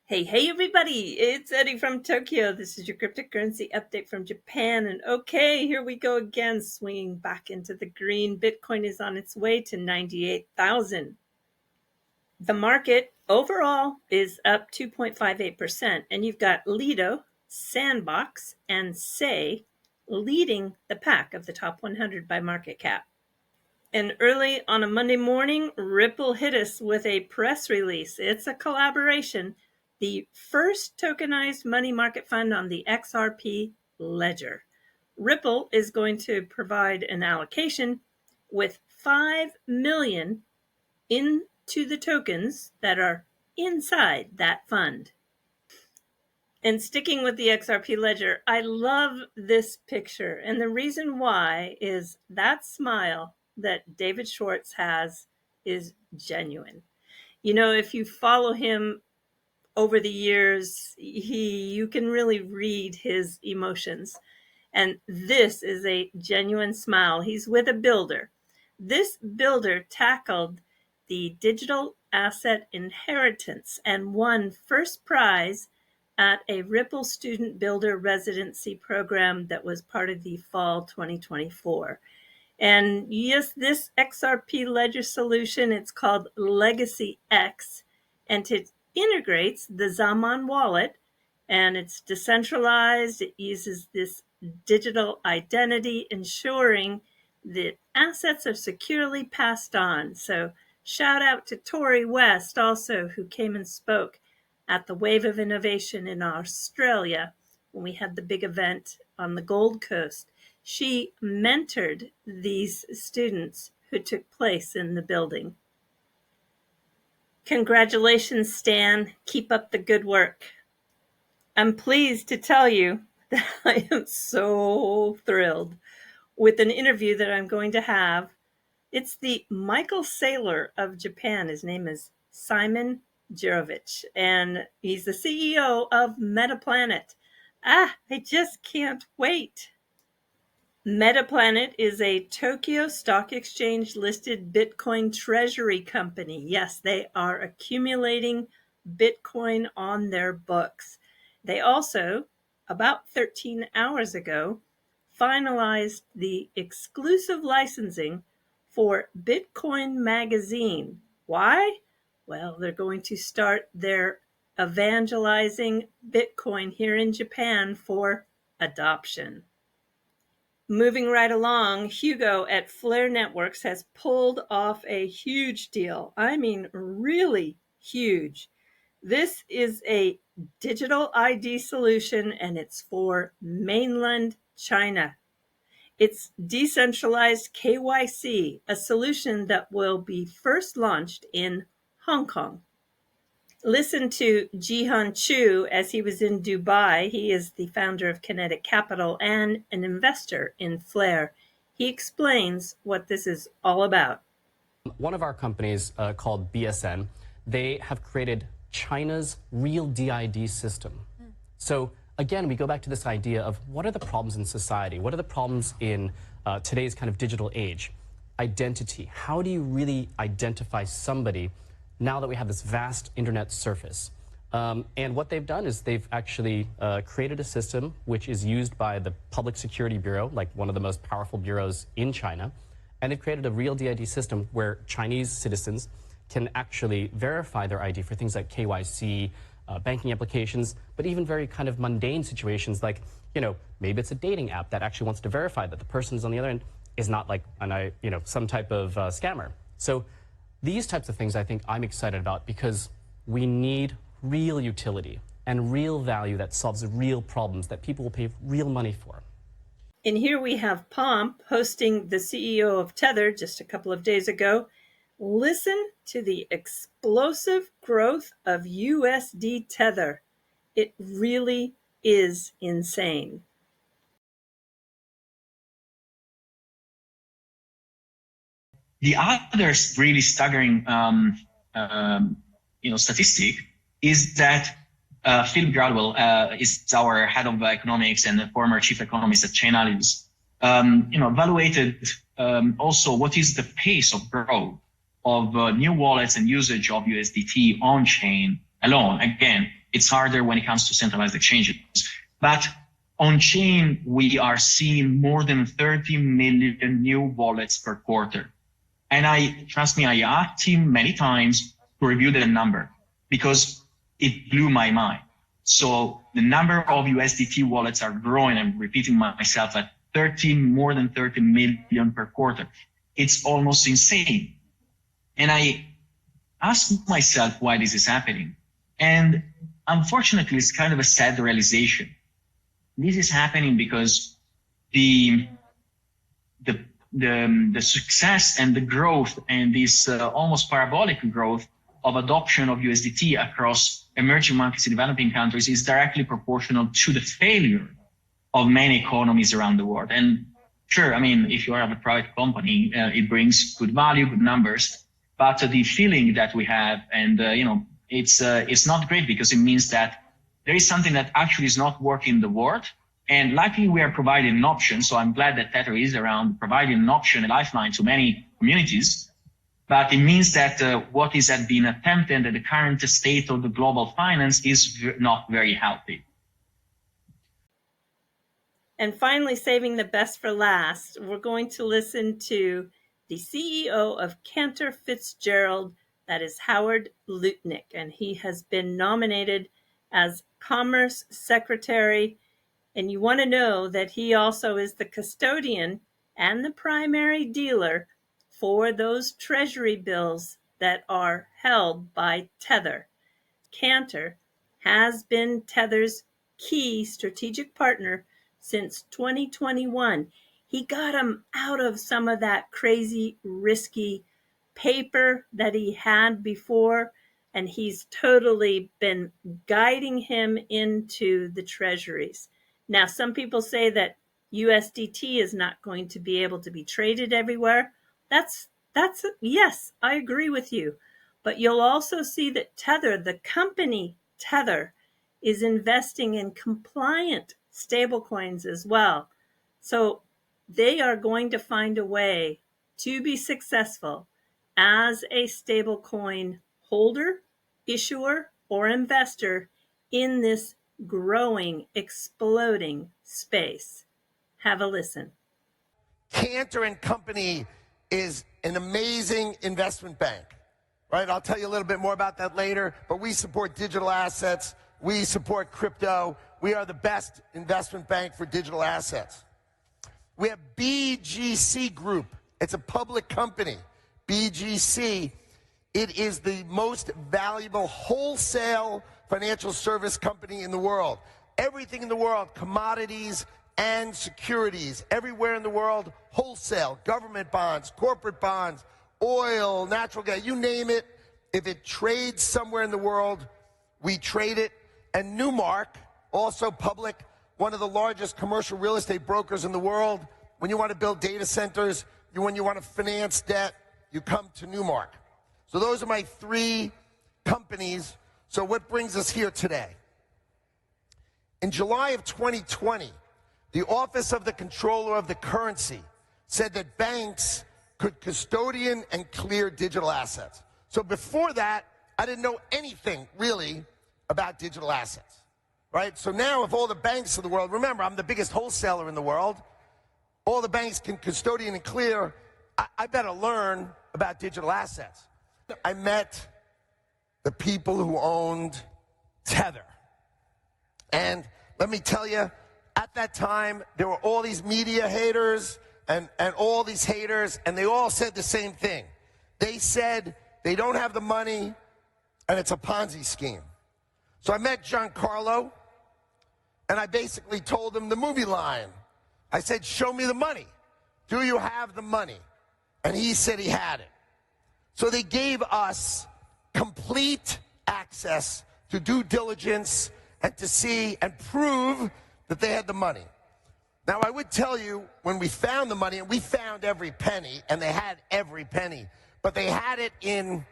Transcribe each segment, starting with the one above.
Hey, everybody, it's Eddie from Tokyo. This is your cryptocurrency update from Japan. And okay, here we go again, swinging back into the green. Bitcoin is on its way to 98,000. The market overall is up 2.58%. And you've got Lido, Sandbox, and Say leading the pack of the top 100 by market cap. And early on a Monday morning, Ripple hit us with a press release. It's a collaboration. The first tokenized money market fund on the XRP ledger. Ripple is going to provide an allocation with 5 million into the tokens that are inside that fund. And sticking with the XRP ledger, I love this picture. And the reason why is that smile that David Schwartz has is genuine. You know, if you follow him over the years, you can really read his emotions. And this is a genuine smile. He's with a builder. This builder tackled the digital asset inheritance and won first prize at a Ripple Student Builder residency program that was part of the fall 2024. And yes, this XRP ledger solution, it's called Legacy X, and it integrates the Zaman wallet, and it's decentralized. It uses this digital identity, ensuring that assets are securely passed on. So shout out to Tori West also, who came and spoke at the Wave of Innovation in Australia when we had the big event on the Gold Coast. She mentored these students who took place in the building. Congratulations, Stan. Keep up the good work. I'm pleased to tell you that I am so thrilled with an interview that I'm going to have. It's the Michael Saylor of Japan. His name is Simon Jirovich, and he's the CEO of Metaplanet. I just can't wait. Metaplanet is a Tokyo Stock Exchange listed Bitcoin treasury company. Yes, they are accumulating Bitcoin on their books. They also, about 13 hours ago, finalized the exclusive licensing for Bitcoin Magazine. Why? Well, they're going to start their evangelizing Bitcoin here in Japan for adoption. Moving right along, Hugo at Flare Networks has pulled off a huge deal. I mean, really huge. This is a digital ID solution, and it's for mainland China. It's decentralized KYC, a solution that will be first launched in Hong Kong. Listen to Jihan Chu as he was in Dubai. He is the founder of Kinetic Capital and an investor in Flare. He explains what this is all about. One of our companies called BSN, they have created China's real DID system. So again, we go back to this idea of what are the problems in society? What are the problems in today's kind of digital age? Identity. How do you really identify somebody now that we have this vast internet surface? And what they've done is they've actually created a system which is used by the Public Security Bureau, like one of the most powerful bureaus in China. And they've created a real DID system where Chinese citizens can actually verify their ID for things like KYC, banking applications, but even very kind of mundane situations like, you know, maybe it's a dating app that actually wants to verify that the person on the other end is not like some type of scammer. So these types of things I think I'm excited about because we need real utility and real value that solves real problems that people will pay real money for. And here we have Pomp hosting the CEO of Tether just a couple of days ago. Listen to the explosive growth of USD Tether. It really is insane. The other really staggering statistic is that Phil Gradwell is our head of economics and the former chief economist at Chainalysis. Evaluated also what is the pace of growth of new wallets and usage of USDT on chain alone. Again, It's harder when it comes to centralized exchanges. But on chain, we are seeing more than 30 million new wallets per quarter. And trust me, I asked him many times to review the number because it blew my mind. So the number of USDT wallets are growing. I'm repeating myself at more than 30 million per quarter. It's almost insane. And I asked myself why this is happening. And unfortunately, it's kind of a sad realization. This is happening because the success and the growth and this almost parabolic growth of adoption of USDT across emerging markets in developing countries is directly proportional to the failure of many economies around the world. And sure, I mean, if you have a private company, it brings good value, good numbers, but the feeling that we have, and it's not great because it means that there is something that actually is not working in the world. And luckily, we are providing an option. So I'm glad that Tether is around providing an option, a lifeline to many communities. But it means that what is being attempted at the current state of the global finance is not very healthy. And finally, saving the best for last, we're going to listen to the CEO of Cantor, Fitzgerald, that is Howard Lutnick, and he has been nominated as Commerce Secretary. And you want to know that he also is the custodian and the primary dealer for those treasury bills that are held by Tether. Cantor has been Tether's key strategic partner since 2021. He got him out of some of that crazy, risky paper that he had before, and he's totally been guiding him into the treasuries. Now, some people say that USDT is not going to be able to be traded everywhere. Yes, I agree with you. But you'll also see that Tether, the company Tether, is investing in compliant stablecoins as well. So they are going to find a way to be successful as a stablecoin holder, issuer, or investor in this growing, exploding space. Have a listen. Cantor and Company is an amazing investment bank, right? I'll tell you a little bit more about that later, but we support digital assets. We support crypto. We are the best investment bank for digital assets. We have BGC Group. It's a public company. BGC, it is the most valuable wholesale financial service company in the world. Everything in the world, commodities and securities, everywhere in the world, wholesale, government bonds, corporate bonds, oil, natural gas, you name it. If it trades somewhere in the world, we trade it. And Newmark, also public, one of the largest commercial real estate brokers in the world. When you want to build data centers, when you want to finance debt, you come to Newmark. So those are my three companies. So what brings us here today? In July of 2020, the Office of the Comptroller of the Currency said that banks could custodian and clear digital assets. So before that, I didn't know anything really about digital assets, right? So now if all the banks of the world, remember, I'm the biggest wholesaler in the world, all the banks can custodian and clear, I better learn about digital assets. I met the people who owned Tether. And let me tell you, at that time, there were all these media haters and all these haters, and they all said the same thing. They said they don't have the money, and it's a Ponzi scheme. So I met Giancarlo, and I basically told him the movie line. I said, show me the money. Do you have the money? And he said he had it. So they gave us complete access to due diligence and to see and prove that they had the money. Now, I would tell you, when we found the money, and we found every penny, and they had every penny, but they had it in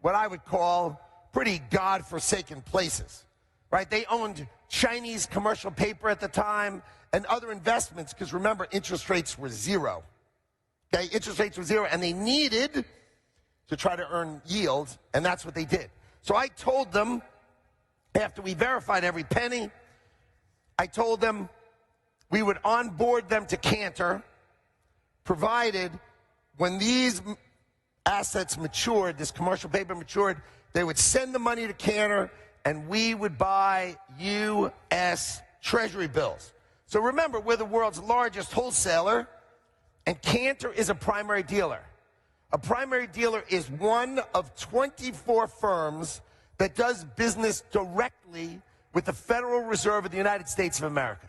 what I would call pretty godforsaken places, right? They owned Chinese commercial paper at the time and other investments, because remember, interest rates were zero. Okay, interest rates were zero, and they needed to try to earn yield, and that's what they did. So I told them, After we verified every penny, I told them we would onboard them to Cantor, provided when these assets matured, this commercial paper matured, they would send the money to Cantor and we would buy U.S. Treasury bills. So remember, we're the world's largest wholesaler, and Cantor is a primary dealer. A primary dealer is one of 24 firms that does business directly with the Federal Reserve of the United States of America.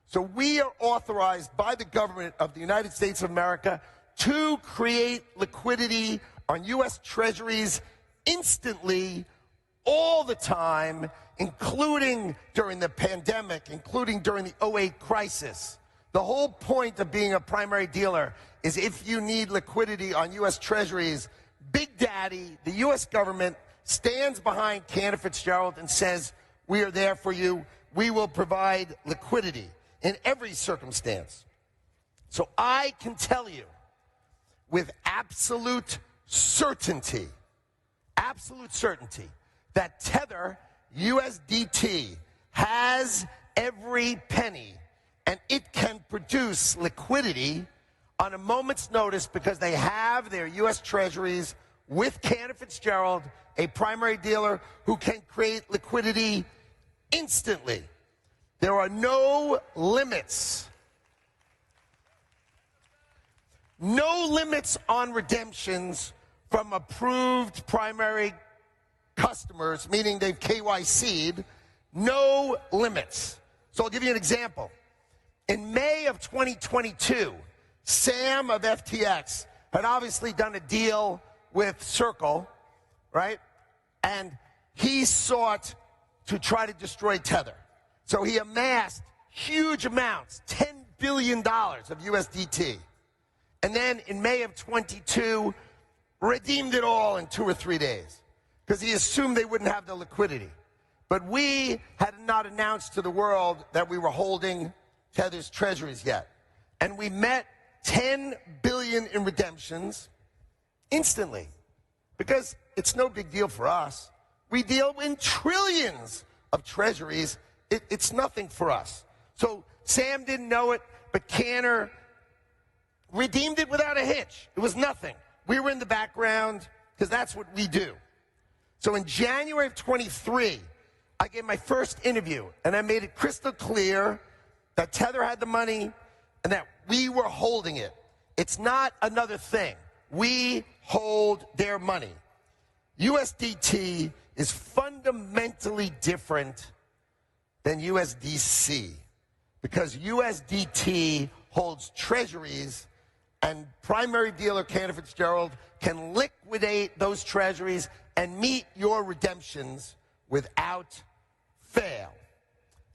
So we are authorized by the government of the United States of America to create liquidity on U.S. Treasuries instantly, all the time, including during the pandemic, including during the 2008 crisis. The whole point of being a primary dealer is if you need liquidity on U.S. Treasuries, Big Daddy, the U.S. government, stands behind Cantor Fitzgerald and says, we are there for you. We will provide liquidity in every circumstance. So I can tell you with absolute certainty, that Tether USDT has every penny, and it can produce liquidity on a moment's notice because they have their U.S. Treasuries with Cantor Fitzgerald, a primary dealer who can create liquidity instantly. There are no limits. No limits on redemptions from approved primary customers, meaning they've KYC'd. No limits. So I'll give you an example. In May of 2022, Sam of FTX had obviously done a deal with Circle, right? And he sought to try to destroy Tether. So he amassed huge amounts, $10 billion of USDT. And then in May of 22, redeemed it all in 2 or 3 days because he assumed they wouldn't have the liquidity. But we had not announced to the world that we were holding Tether's treasuries yet. And we met 10 billion in redemptions instantly because it's no big deal for us. We deal in trillions of treasuries. It's nothing for us. So Sam didn't know it, but Cantor redeemed it without a hitch. It was nothing. We were in the background because that's what we do. So in January of 23, I gave my first interview, and I made it crystal clear that Tether had the money and that we were holding it. It's not another thing. We hold their money. USDT is fundamentally different than USDC because USDT holds treasuries, and primary dealer Cantor Fitzgerald can liquidate those treasuries and meet your redemptions without fail.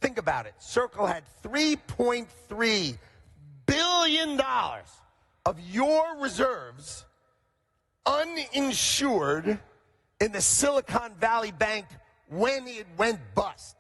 Think about it. Circle had $3.3 billion of your reserves uninsured in the Silicon Valley Bank when it went bust.